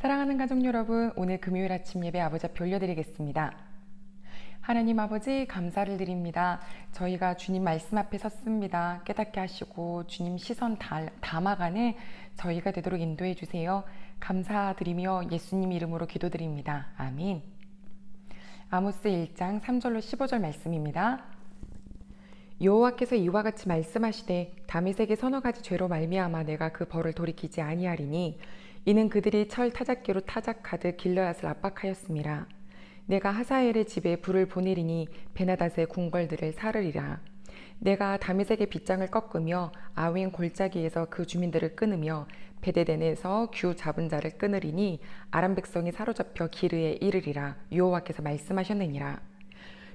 사랑하는 가족 여러분, 오늘 금요일 아침 예배 아버지 앞에 올려드리겠습니다. 하나님 아버지 감사를 드립니다. 저희가 주님 말씀 앞에 섰습니다. 깨닫게 하시고 주님 시선 담아가는 저희가 되도록 인도해 주세요. 감사드리며 예수님 이름으로 기도드립니다. 아멘. 아모스 1장 3절로 15절 말씀입니다. 여호와께서 이와 같이 말씀하시되 다윗에게 서너 가지 죄로 말미암아 내가 그 벌을 돌이키지 아니하리니 이는 그들이 철 타작기로 타작하듯 길르앗을 압박하였음이라. 내가 하사엘의 집에 불을 보내리니 베나닷의 궁궐들을 사르리라. 내가 다윗에게 빗장을 꺾으며 아웬 골짜기에서 그 주민들을 끊으며 베데덴에서 규 잡은 자를 끊으리니 아람 백성이 사로잡혀 기르에 이르리라. 여호와께서 말씀하셨느니라.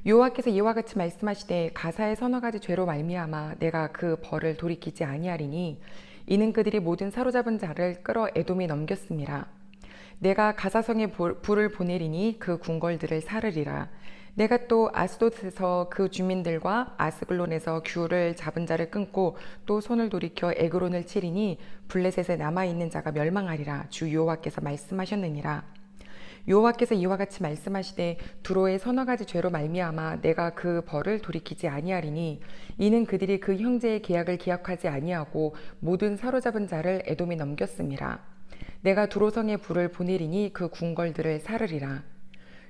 여호와께서 이와 같이 말씀하시되 가사의 서너 가지 죄로 말미암아 내가 그 벌을 돌이키지 아니하리니 이는 그들이 모든 사로잡은 자를 끌어 에돔에 넘겼음이라. 내가 가사성에 불을 보내리니 그 궁궐들을 사르리라. 내가 또 아스돗에서 그 주민들과 아스글론에서 규를 잡은 자를 끊고 또 손을 돌이켜 에그론을 치리니 블레셋에 남아있는 자가 멸망하리라. 주 여호와께서 말씀하셨느니라. 여호와께서 이와 같이 말씀하시되 두로의 서너 가지 죄로 말미암아 내가 그 벌을 돌이키지 아니하리니 이는 그들이 그 형제의 계약을 기억하지 아니하고 모든 사로잡은 자를 에돔에 넘겼음이라. 내가 두로성에 불을 보내리니 그 궁궐들을 사르리라.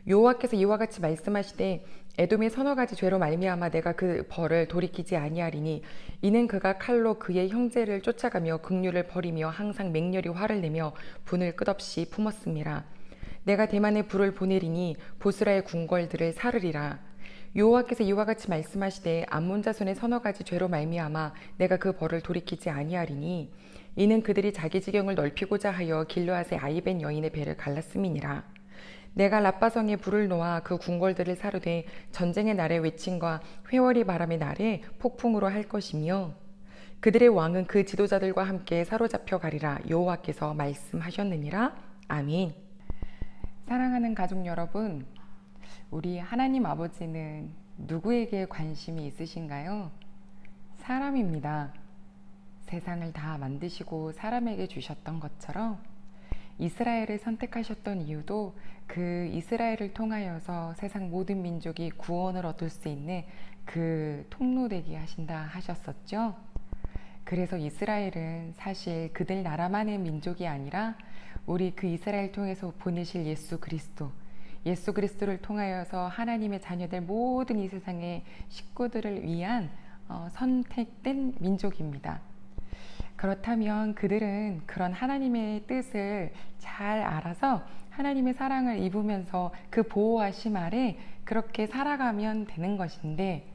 여호와께서 이와 같이 말씀하시되 에돔의 서너 가지 죄로 말미암아 내가 그 벌을 돌이키지 아니하리니 이는 그가 칼로 그의 형제를 쫓아가며 긍휼을 버리며 항상 맹렬히 화를 내며 분을 끝없이 품었음이라. 내가 대만에 불을 보내리니 보스라의 궁궐들을 사르리라. 여호와께서 이와 같이 말씀하시되 암몬 자손의 서너 가지 죄로 말미암아 내가 그 벌을 돌이키지 아니하리니 이는 그들이 자기 지경을 넓히고자 하여 길르앗의 아이벤 여인의 배를 갈랐음이니라. 내가 라빠성에 불을 놓아 그 궁궐들을 사르되 전쟁의 날에 외침과 회오리 바람의 날에 폭풍으로 할 것이며 그들의 왕은 그 지도자들과 함께 사로잡혀 가리라. 여호와께서 말씀하셨느니라. 아멘. 사랑하는 가족 여러분, 우리 하나님 아버지는 누구에게 관심이 있으신가요? 사람입니다. 세상을 다 만드시고 사람에게 주셨던 것처럼 이스라엘을 선택하셨던 이유도 그 이스라엘을 통하여서 세상 모든 민족이 구원을 얻을 수 있는 그 통로되게 하신다 하셨었죠. 그래서 이스라엘은 사실 그들 나라만의 민족이 아니라 우리 그 이스라엘 통해서 보내실 예수 그리스도를 통하여서 하나님의 자녀들 모든 이 세상의 식구들을 위한 선택된 민족입니다. 그렇다면 그들은 그런 하나님의 뜻을 잘 알아서 하나님의 사랑을 입으면서 그 보호하심 아래 그렇게 살아가면 되는 것인데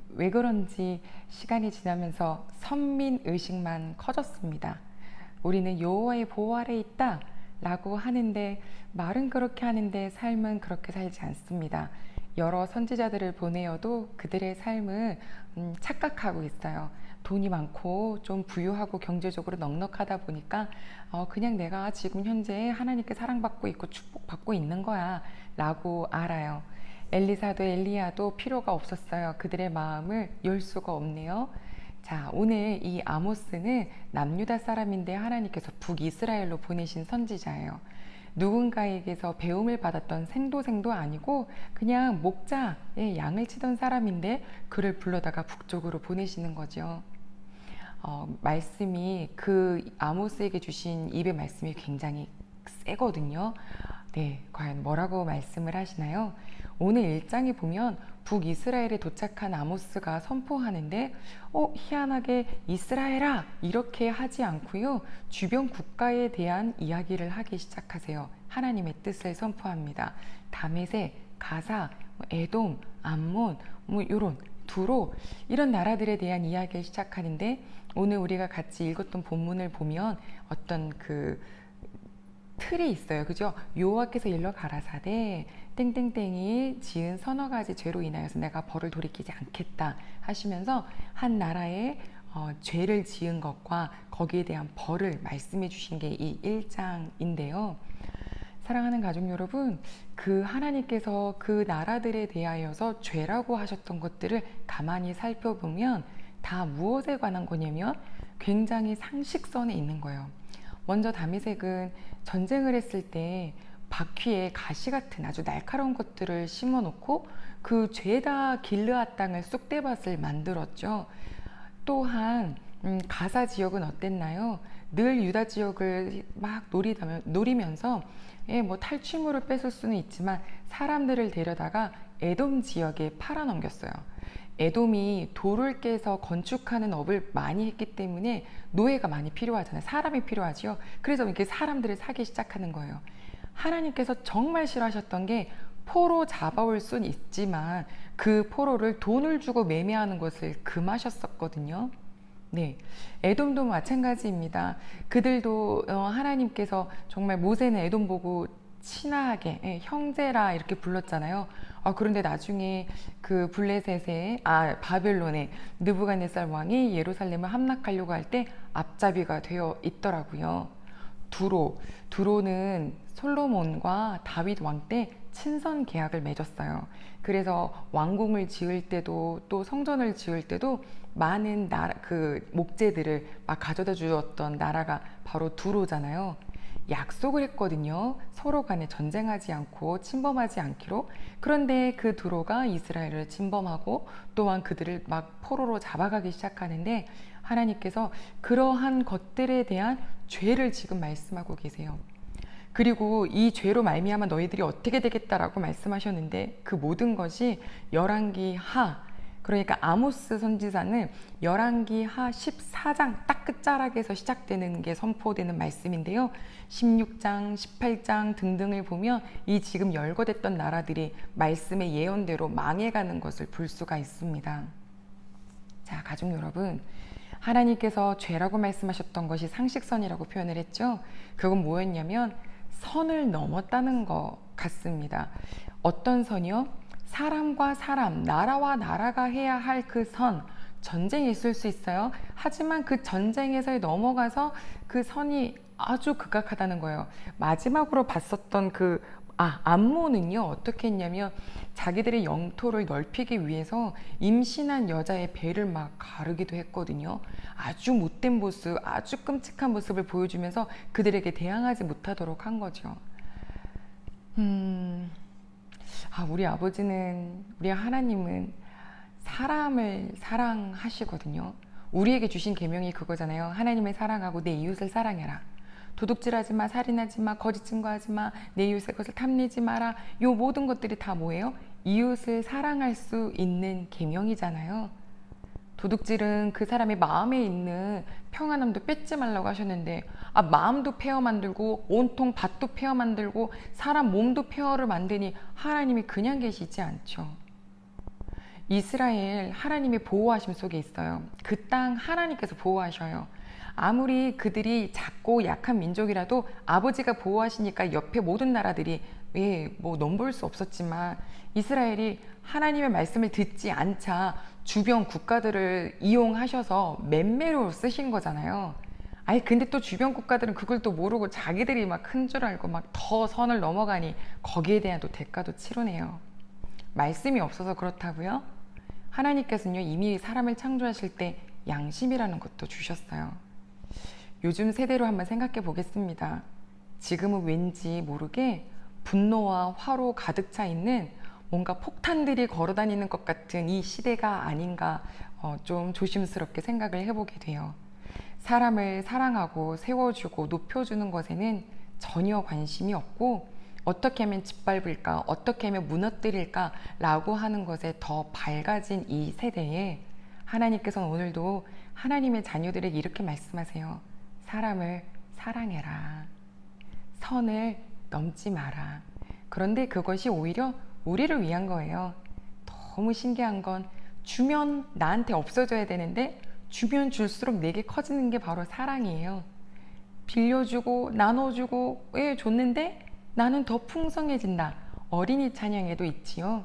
왜 그런지 시간이 지나면서 선민의식만 커졌습니다. 우리는 여호와의 보호 아래 있다 라고 하는데 말은 그렇게 하는데 삶은 그렇게 살지 않습니다. 여러 선지자들을 보내어도 그들의 삶은 착각하고 있어요. 돈이 많고 좀 부유하고 경제적으로 넉넉하다 보니까 그냥 내가 지금 현재 하나님께 사랑받고 있고 축복받고 있는 거야 라고 알아요. 엘리사도 엘리야도 필요가 없었어요. 그들의 마음을 열 수가 없네요. 자, 오늘 이 아모스는 남유다 사람인데 하나님께서 북이스라엘로 보내신 선지자예요. 누군가에게서 배움을 받았던 생도생도 아니고 그냥 목자의 양을 치던 사람인데 그를 불러다가 북쪽으로 보내시는 거죠. 말씀이 그 아모스에게 주신 입의 말씀이 굉장히 세거든요. 네, 과연 뭐라고 말씀을 하시나요? 오늘 1장에 보면 북이스라엘에 도착한 아모스가 선포하는데 희한하게 이스라엘아 이렇게 하지 않고요. 주변 국가에 대한 이야기를 하기 시작하세요. 하나님의 뜻을 선포합니다. 다메섹, 가사, 에돔, 암몬, 이런 두로 이런 나라들에 대한 이야기를 시작하는데 오늘 우리가 같이 읽었던 본문을 보면 어떤 그 틀이 있어요. 그죠? 여호와께서 일러 가라사대 땡땡땡이 지은 서너 가지 죄로 인하여서 내가 벌을 돌이키지 않겠다 하시면서 한 나라의 죄를 지은 것과 거기에 대한 벌을 말씀해 주신 게 이 1장인데요. 사랑하는 가족 여러분, 그 하나님께서 그 나라들에 대하여서 죄라고 하셨던 것들을 가만히 살펴보면 다 무엇에 관한 거냐면 굉장히 상식선에 있는 거예요. 먼저 다미색은 전쟁을 했을 때 바퀴에 가시 같은 아주 날카로운 것들을 심어 놓고 그 죄다 길르앗 땅을 쑥대밭을 만들었죠. 또한 가사 지역은 어땠나요? 늘 유다 지역을 막 노리면서 뭐 탈취물을 뺏을 수는 있지만 사람들을 데려다가 에돔 지역에 팔아넘겼어요. 에돔이 돌을 깨서 건축하는 업을 많이 했기 때문에 노예가 많이 필요하잖아요. 사람이 필요하지요. 그래서 이렇게 사람들을 사기 시작하는 거예요. 하나님께서 정말 싫어하셨던 게 포로 잡아올 순 있지만 그 포로를 돈을 주고 매매하는 것을 금하셨었거든요. 네, 에돔도 마찬가지입니다. 그들도 하나님께서 정말 모세는 에돔 보고 친하게 형제라 이렇게 불렀잖아요. 그런데 나중에 그 블레셋의 바벨론의 느부갓네살 왕이 예루살렘을 함락하려고 할 때 앞잡이가 되어 있더라고요. 두로는 솔로몬과 다윗 왕 때 친선 계약을 맺었어요. 그래서 왕궁을 지을 때도 또 성전을 지을 때도 많은 목재들을 막 가져다 주었던 나라가 바로 두로잖아요. 약속을 했거든요. 서로 간에 전쟁하지 않고 침범하지 않기로. 그런데 그 두로가 이스라엘을 침범하고 또한 그들을 막 포로로 잡아가기 시작하는데 하나님께서 그러한 것들에 대한 죄를 지금 말씀하고 계세요. 그리고 이 죄로 말미암아 너희들이 어떻게 되겠다라고 말씀하셨는데 그 모든 것이 열왕기 하, 그러니까 아모스 선지자는 열왕기 하 14장 딱 끝자락에서 시작되는 게 선포되는 말씀인데요. 16장, 18장 등등을 보면 이 지금 열거됐던 나라들이 말씀의 예언대로 망해가는 것을 볼 수가 있습니다. 자, 가족 여러분, 하나님께서 죄라고 말씀하셨던 것이 상식선이라고 표현을 했죠. 그건 뭐였냐면 선을 넘었다는 것 같습니다. 어떤 선이요? 사람과 사람, 나라와 나라가 해야 할 그 선, 전쟁이 있을 수 있어요. 하지만 그 전쟁에서 넘어가서 그 선이 아주 극악하다는 거예요. 마지막으로 봤었던 암몬은요, 어떻게 했냐면 자기들의 영토를 넓히기 위해서 임신한 여자의 배를 막 가르기도 했거든요. 아주 못된 모습, 아주 끔찍한 모습을 보여주면서 그들에게 대항하지 못하도록 한 거죠. 우리 아버지는, 우리 하나님은 사람을 사랑하시거든요. 우리에게 주신 계명이 그거잖아요. 하나님을 사랑하고 내 이웃을 사랑해라. 도둑질하지 마, 살인하지 마, 거짓 증거하지 마, 내 이웃의 것을 탐내지 마라. 요 모든 것들이 다 뭐예요? 이웃을 사랑할 수 있는 계명이잖아요. 도둑질은 그 사람의 마음에 있는 평안함도 뺏지 말라고 하셨는데 마음도 폐허 만들고 온통 밭도 폐허 만들고 사람 몸도 폐허를 만드니 하나님이 그냥 계시지 않죠. 이스라엘 하나님의 보호하심 속에 있어요. 그 땅 하나님께서 보호하셔요. 아무리 그들이 작고 약한 민족이라도 아버지가 보호하시니까 옆에 모든 나라들이 넘볼 수 없었지만 이스라엘이 하나님의 말씀을 듣지 않자 주변 국가들을 이용하셔서 맴매로 쓰신 거잖아요. 근데 또 주변 국가들은 그걸 또 모르고 자기들이 막 큰 줄 알고 막 더 선을 넘어가니 거기에 대한 또 대가도 치르네요. 말씀이 없어서 그렇다고요? 하나님께서는요, 이미 사람을 창조하실 때 양심이라는 것도 주셨어요. 요즘 세대로 한번 생각해 보겠습니다. 지금은 왠지 모르게 분노와 화로 가득 차 있는 뭔가 폭탄들이 걸어다니는 것 같은 이 시대가 아닌가 좀 조심스럽게 생각을 해보게 돼요. 사람을 사랑하고 세워주고 높여주는 것에는 전혀 관심이 없고 어떻게 하면 짓밟을까, 어떻게 하면 무너뜨릴까 라고 하는 것에 더 밝아진 이 세대에 하나님께서는 오늘도 하나님의 자녀들에게 이렇게 말씀하세요. 사람을 사랑해라. 선을 넘지 마라. 그런데 그것이 오히려 우리를 위한 거예요. 너무 신기한 건 주면 나한테 없어져야 되는데 주면 줄수록 내게 커지는 게 바로 사랑이에요. 빌려주고 나눠주고 줬는데 나는 더 풍성해진다. 어린이 찬양에도 있지요.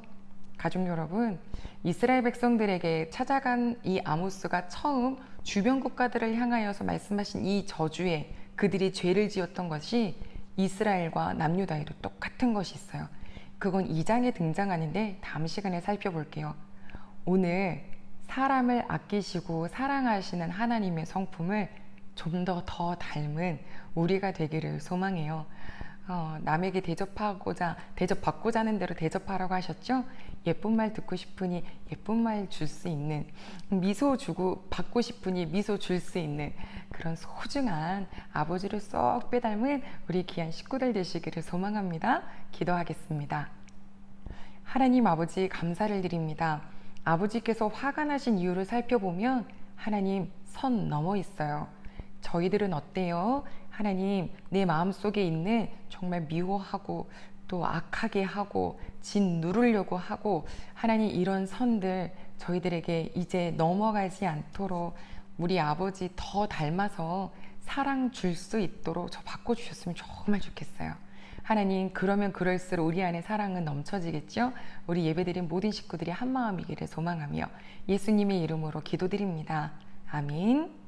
가족 여러분, 이스라엘 백성들에게 찾아간 이 아모스가 처음 주변 국가들을 향하여서 말씀하신 이 저주에 그들이 죄를 지었던 것이 이스라엘과 남유다에도 똑같은 것이 있어요. 그건 2장에 등장하는데 다음 시간에 살펴볼게요. 오늘 사람을 아끼시고 사랑하시는 하나님의 성품을 좀 더 닮은 우리가 되기를 소망해요. 남에게 대접받고자 하는 대로 대접하라고 하셨죠? 예쁜 말 듣고 싶으니 예쁜 말 줄 수 있는, 미소 주고 받고 싶으니 미소 줄 수 있는 그런 소중한 아버지를 쏙 빼닮은 우리 귀한 식구들 되시기를 소망합니다. 기도하겠습니다. 하나님 아버지 감사를 드립니다. 아버지께서 화가 나신 이유를 살펴보면 하나님 선 넘어 있어요. 저희들은 어때요? 하나님, 내 마음속에 있는 정말 미워하고 또 악하게 하고 진 누르려고 하고 하나님 이런 선들 저희들에게 이제 넘어가지 않도록 우리 아버지 더 닮아서 사랑 줄 수 있도록 저 바꿔주셨으면 정말 좋겠어요. 하나님, 그러면 그럴수록 우리 안에 사랑은 넘쳐지겠죠? 우리 예배드린 모든 식구들이 한마음이기를 소망하며 예수님의 이름으로 기도드립니다. 아멘.